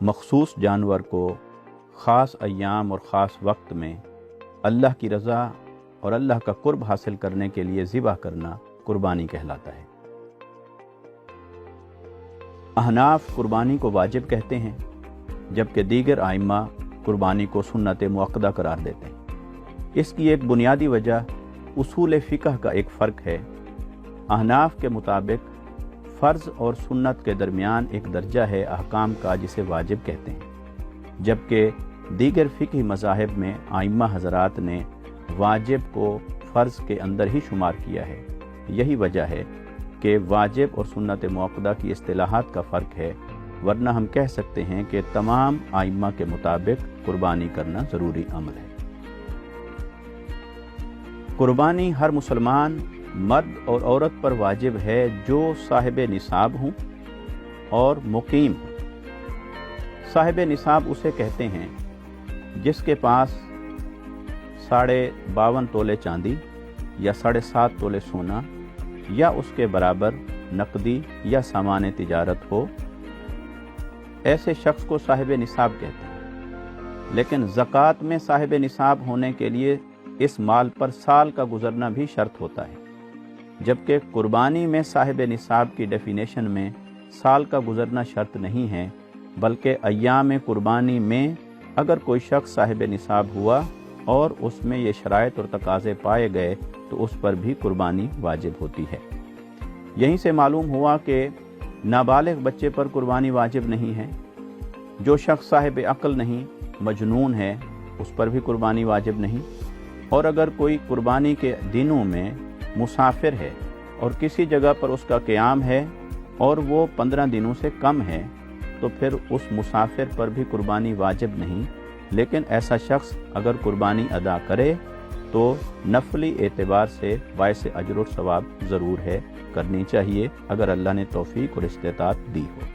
مخصوص جانور کو خاص ایام اور خاص وقت میں اللہ کی رضا اور اللہ کا قرب حاصل کرنے کے لیے ذبح کرنا قربانی کہلاتا ہے۔ احناف قربانی کو واجب کہتے ہیں، جبکہ دیگر ائمہ قربانی کو سنت مؤکدہ قرار دیتے ہیں۔ اس کی ایک بنیادی وجہ اصول فقہ کا ایک فرق ہے۔ احناف کے مطابق فرض اور سنت کے درمیان ایک درجہ ہے احکام کا جسے واجب کہتے ہیں، جبکہ دیگر فقہی مذاہب میں ائمہ حضرات نے واجب کو فرض کے اندر ہی شمار کیا ہے۔ یہی وجہ ہے کہ واجب اور سنت مؤکدہ کی اصطلاحات کا فرق ہے، ورنہ ہم کہہ سکتے ہیں کہ تمام ائمہ کے مطابق قربانی کرنا ضروری عمل ہے۔ قربانی ہر مسلمان مرد اور عورت پر واجب ہے جو صاحب نصاب ہوں اور مقیم ہوں۔ صاحب نصاب اسے کہتے ہیں جس کے پاس 52.5 تولے چاندی یا 7.5 تولے سونا یا اس کے برابر نقدی یا سامان تجارت ہو، ایسے شخص کو صاحب نصاب کہتے ہیں۔ لیکن زکوٰۃ میں صاحب نصاب ہونے کے لیے اس مال پر سال کا گزرنا بھی شرط ہوتا ہے، جبکہ قربانی میں صاحب نصاب کی ڈیفینیشن میں سال کا گزرنا شرط نہیں ہے، بلکہ ایام قربانی میں اگر کوئی شخص صاحب نصاب ہوا اور اس میں یہ شرائط اور تقاضے پائے گئے تو اس پر بھی قربانی واجب ہوتی ہے۔ یہیں سے معلوم ہوا کہ نابالغ بچے پر قربانی واجب نہیں ہے، جو شخص صاحب عقل نہیں، مجنون ہے، اس پر بھی قربانی واجب نہیں، اور اگر کوئی قربانی کے دنوں میں مسافر ہے اور کسی جگہ پر اس کا قیام ہے اور وہ 15 دنوں سے کم ہے تو پھر اس مسافر پر بھی قربانی واجب نہیں، لیکن ایسا شخص اگر قربانی ادا کرے تو نفلی اعتبار سے باعث اجر و ثواب ضرور ہے، کرنی چاہیے اگر اللہ نے توفیق اور استطاعت دی ہو۔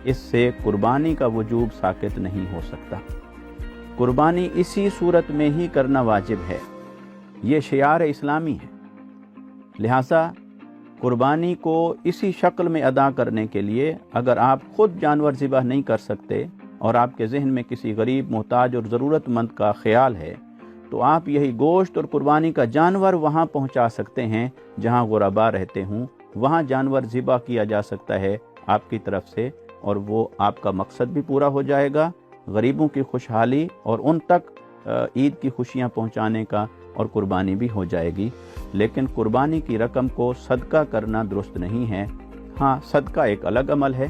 اس سے قربانی کا وجوب ساقط نہیں ہو سکتا۔ قربانی اسی صورت میں ہی کرنا واجب ہے، یہ شعار اسلامی ہے، لہٰذا قربانی کو اسی شکل میں ادا کرنے کے لیے اگر آپ خود جانور ذبح نہیں کر سکتے اور آپ کے ذہن میں کسی غریب، محتاج اور ضرورت مند کا خیال ہے تو آپ یہی گوشت اور قربانی کا جانور وہاں پہنچا سکتے ہیں جہاں غربا رہتے ہوں، وہاں جانور ذبح کیا جا سکتا ہے آپ کی طرف سے، اور وہ آپ کا مقصد بھی پورا ہو جائے گا، غریبوں کی خوشحالی اور ان تک عید کی خوشیاں پہنچانے کا، اور قربانی بھی ہو جائے گی۔ لیکن قربانی کی رقم کو صدقہ کرنا درست نہیں ہے۔ ہاں، صدقہ ایک الگ عمل ہے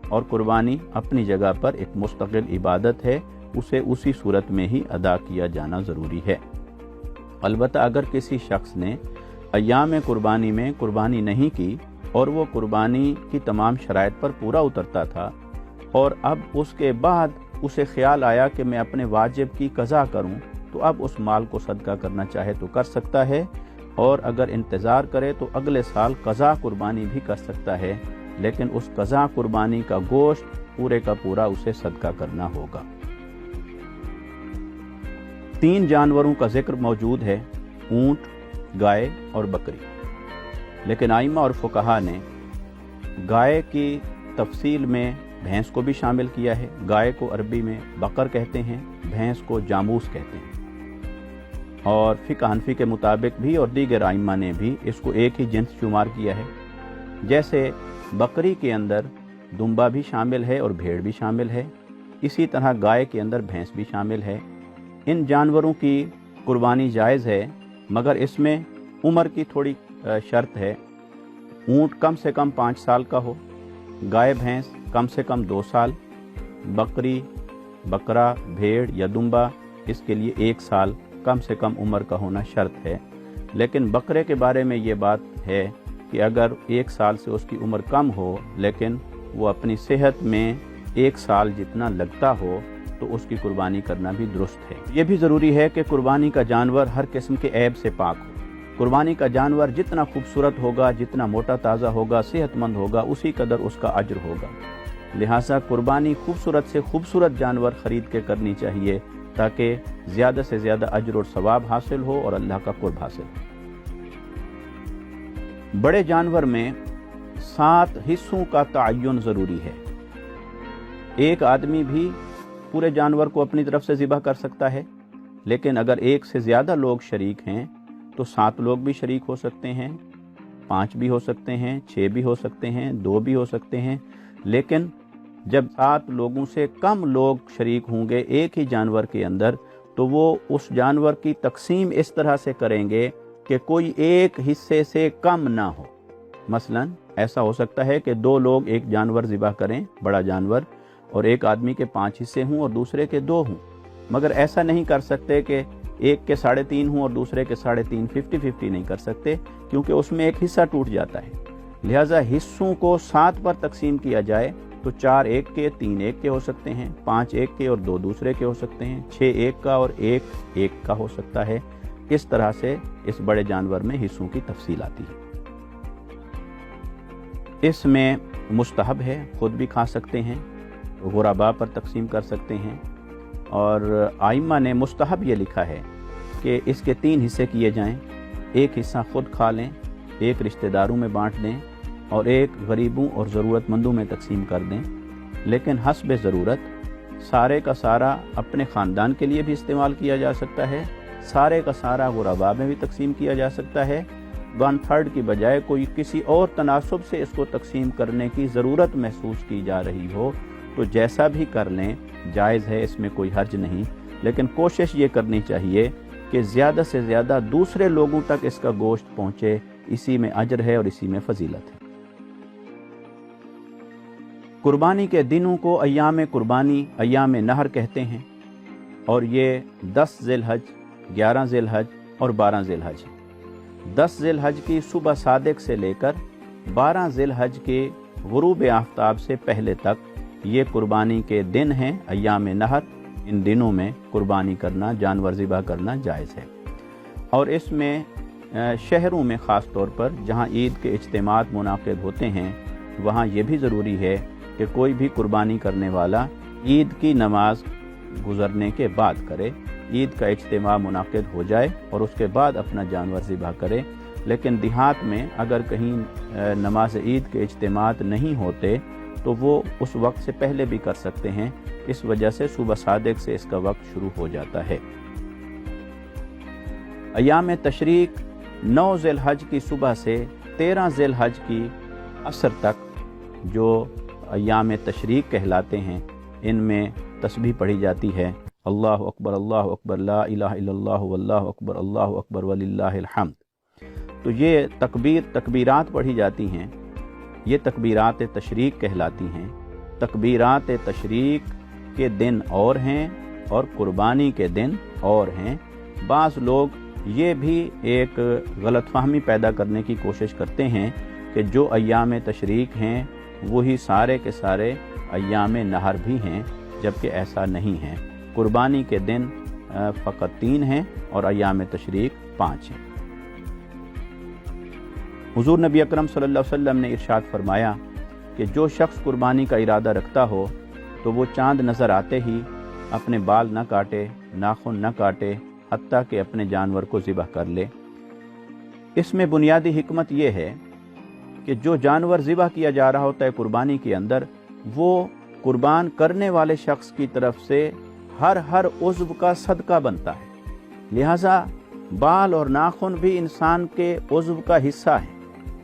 اور قربانی اپنی جگہ پر ایک مستقل عبادت ہے، اسے اسی صورت میں ہی ادا کیا جانا ضروری ہے۔ البتہ اگر کسی شخص نے ایام قربانی میں قربانی نہیں کی اور وہ قربانی کی تمام شرائط پر پورا اترتا تھا اور اب اس کے بعد اسے خیال آیا کہ میں اپنے واجب کی قضا کروں، تو اب اس مال کو صدقہ کرنا چاہے تو کر سکتا ہے، اور اگر انتظار کرے تو اگلے سال قضا قربانی بھی کر سکتا ہے، لیکن اس قضا قربانی کا گوشت پورے کا پورا اسے صدقہ کرنا ہوگا۔ 3 جانوروں کا ذکر موجود ہے، اونٹ، گائے اور بکری، لیکن ائمہ اور فقہا نے گائے کی تفصیل میں بھینس کو بھی شامل کیا ہے۔ گائے کو عربی میں بقر کہتے ہیں، بھینس کو جاموس کہتے ہیں، اور فقہ حنفی کے مطابق بھی اور دیگر ائمہ نے بھی اس کو ایک ہی جنس شمار کیا ہے۔ جیسے بکری کے اندر دمبا بھی شامل ہے اور بھیڑ بھی شامل ہے، اسی طرح گائے کے اندر بھینس بھی شامل ہے۔ ان جانوروں کی قربانی جائز ہے، مگر اس میں عمر کی تھوڑی شرط ہے۔ اونٹ کم سے کم 5 سال کا ہو، گائے بھینس کم سے کم 2 سال، بکری، بکرا، بھیڑ یا دمبا اس کے لیے 1 سال کم سے کم عمر کا ہونا شرط ہے۔ لیکن بکرے کے بارے میں یہ بات ہے کہ اگر 1 سال سے اس کی عمر کم ہو لیکن وہ اپنی صحت میں 1 سال جتنا لگتا ہو تو اس کی قربانی کرنا بھی درست ہے۔ یہ بھی ضروری ہے کہ قربانی کا جانور ہر قسم کے عیب سے پاک ہو۔ قربانی کا جانور جتنا خوبصورت ہوگا، جتنا موٹا تازہ ہوگا، صحت مند ہوگا، اسی قدر اس کا اجر ہوگا۔ لہٰذا قربانی خوبصورت سے خوبصورت جانور خرید کے کرنی چاہیے تاکہ زیادہ سے زیادہ اجر اور ثواب حاصل ہو اور اللہ کا قرب حاصل ہو۔ بڑے جانور میں 7 حصوں کا تعین ضروری ہے۔ एक आदमी भी पूरे जानवर को अपनी तरफ से ज़िबह कर सकता है, लेकिन अगर एक से ज़्यादा लोग शरीक हैं तो 7 लोग भी शरीक हो सकते हैं, 5 भी हो सकते हैं, 6 भी हो सकते हैं, 2 भी हो सकते हैं। लेकिन जब 7 लोगों से कम लोग शरीक होंगे एक ही जानवर के अंदर, तो वो उस जानवर की तकसीम इस तरह से करेंगे कि कोई एक हिस्से से कम ना हो। मसलन ऐसा हो सकता है कि 2 लोग एक जानवर ज़िबह करें, बड़ा जानवर, और एक आदमी के 5 हिस्से हों और दूसरे के 2 हों, मगर ऐसा नहीं कर सकते कि एक के 3.5 हों और दूसरे के 3.5, 50-50 नहीं कर सकते, क्योंकि उसमें एक हिस्सा टूट जाता है। लिहाजा हिस्सों को 7 पर तकसीम किया जाए तो 4 एक के, 3 एक के हो सकते हैं, 5 एक के और 2 दूसरे के हो सकते हैं, 6 एक का और 1 एक का हो सकता है। इस तरह से इस बड़े जानवर में हिस्सों की तफसील आती है। इसमें मुस्तहब है, खुद भी खा सकते हैं, गुराबा पर तकसीम कर सकते हैं, और आइम्मा ने मुस्तहब ये लिखा है कि इसके 3 हिस्से किए जाएं, एक हिस्सा खुद खा लें, एक रिश्तेदारों में बांट दें और एक गरीबों और ज़रूरतमंदों में तकसीम कर दें। लेकिन हस्ब ज़रूरत सारे का सारा अपने ख़ानदान के लिए भी इस्तेमाल किया जा सकता है, सारे का सारा गुराबा में भी तकसीम किया जा सकता है। 1/3 की बजाय कोई किसी और तनासुब से इसको तकसीम करने की ज़रूरत महसूस की जा रही हो तो जैसा भी कर लें, जायज़ है, इसमें कोई हर्ज नहीं। लेकिन कोशिश ये करनी चाहिए कि ज़्यादा से ज़्यादा दूसरे लोगों तक इसका गोश्त पहुँचे, इसी में अजर है और इसी में फजीलत है। कुर्बानी के दिनों को अय्याम कुर्बानी, अय्याम नहर कहते हैं, और ये 10 ज़िलहज, 11 ज़िलहज और 12 ज़िलहज है। 10 ज़िलहज की सुबह सादिक से लेकर 12 ज़िलहज के गुरूब आफ्ताब से पहले तक ये कुर्बानी के दिन हैं, अय्याम नहर। इन दिनों में कुर्बानी करना, जानवर ज़िबह करना जायज़ है। और इसमें शहरों में ख़ास तौर पर जहाँ ईद के इज्तिमात मुनाक़िद होते हैं, वहाँ ये भी ज़रूरी है कि कोई भी कुर्बानी करने वाला ईद की नमाज गुज़रने के बाद करे, ईद का इज्तिमा मुनाक़िद हो जाए और उसके बाद अपना जानवर ज़िबह करे। लेकिन देहात में अगर कहीं नमाज ईद के इज्तिमात नहीं होते तो वो उस वक्त से पहले भी कर सकते हैं। इस वजह से सुबह सादिक से इसका वक्त शुरू हो जाता है। अय्याम तशरीक 9 ज़िलहज की सुबह से 13 ज़िलहज की असर तक जो अय्याम तशरीक कहलाते हैं, इनमें तस्बीह पढ़ी जाती है, अल्लाहु अकबर, ला इलाहा इल्लल्लाह वल्लाहु अकबर, अल्लाहु अकबर वलिल्लाहिल हम्द। तो ये तकबीरात पढ़ी जाती हैं, ये तकबीरात तशरीक कहलाती हैं। तकबीरात तशरीक के दिन और हैं और कुर्बानी के दिन और हैं। बाज़ लोग ये भी एक गलतफहमी पैदा करने की कोशिश करते हैं कि जो अय्याम तशरीक हैं वही सारे के सारे अय्याम नहर भी हैं, जबकि ऐसा नहीं है। कुर्बानी के दिन फ़कत 3 हैं और अय्याम तशरीक 5 हैं। हुज़ूर नबी अकरम सल्लल्लाहु अलैहि वसल्लम ने इरशाद फरमाया कि जो शख्स कुर्बानी का इरादा रखता हो तो वो चांद नज़र आते ही अपने बाल न काटे, नाखून न काटे, हत्ता कि अपने जानवर को ज़िबह कर ले। इसमें बुनियादी हिकमत ये है कि जो जानवर ज़िबह किया जा रहा होता है कुर्बानी के अंदर, वो कुर्बान करने वाले शख्स की तरफ से हर उज़्व का सदका बनता है। लिहाजा बाल और नाखून भी इंसान के उज़्व का हिस्सा है।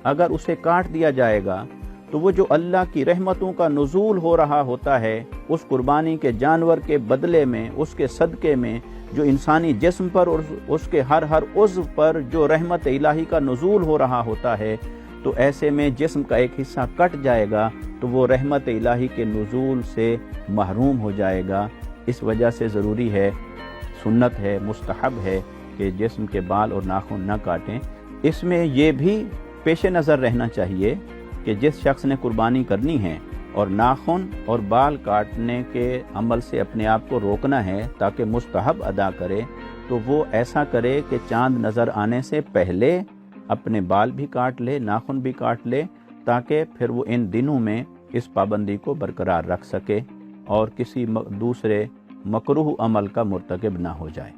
अगर उसे काट दिया जाएगा तो वो जो अल्लाह की रहमतों का नुज़ूल हो रहा होता है, उस कुर्बानी के जानवर के बदले में, उसके सदक़े में, जो इंसानी जिस्म पर और उसके हर उज़्व पर जो रहमत इलाही का नुज़ूल हो रहा होता है, तो ऐसे में जिस्म का एक हिस्सा कट जाएगा तो वो रहमत इलाही के नुज़ूल से महरूम हो जाएगा। इस वजह से ज़रूरी है, सुन्नत है, मुस्तहब है कि जिस्म के बाल और नाखून न काटें। इसमें यह भी पेश नज़र रहना चाहिए कि जिस शख्स ने कुर्बानी करनी है और नाखून और बाल काटने के अमल से अपने आप को रोकना है ताकि मुस्तहब अदा करे, तो वो ऐसा करे कि चांद नज़र आने से पहले अपने बाल भी काट ले, नाखून भी काट ले, ताकि फिर वो इन दिनों में इस पाबंदी को बरकरार रख सके और किसी दूसरे मकरूह अमल का मुर्तकिब ना हो जाए।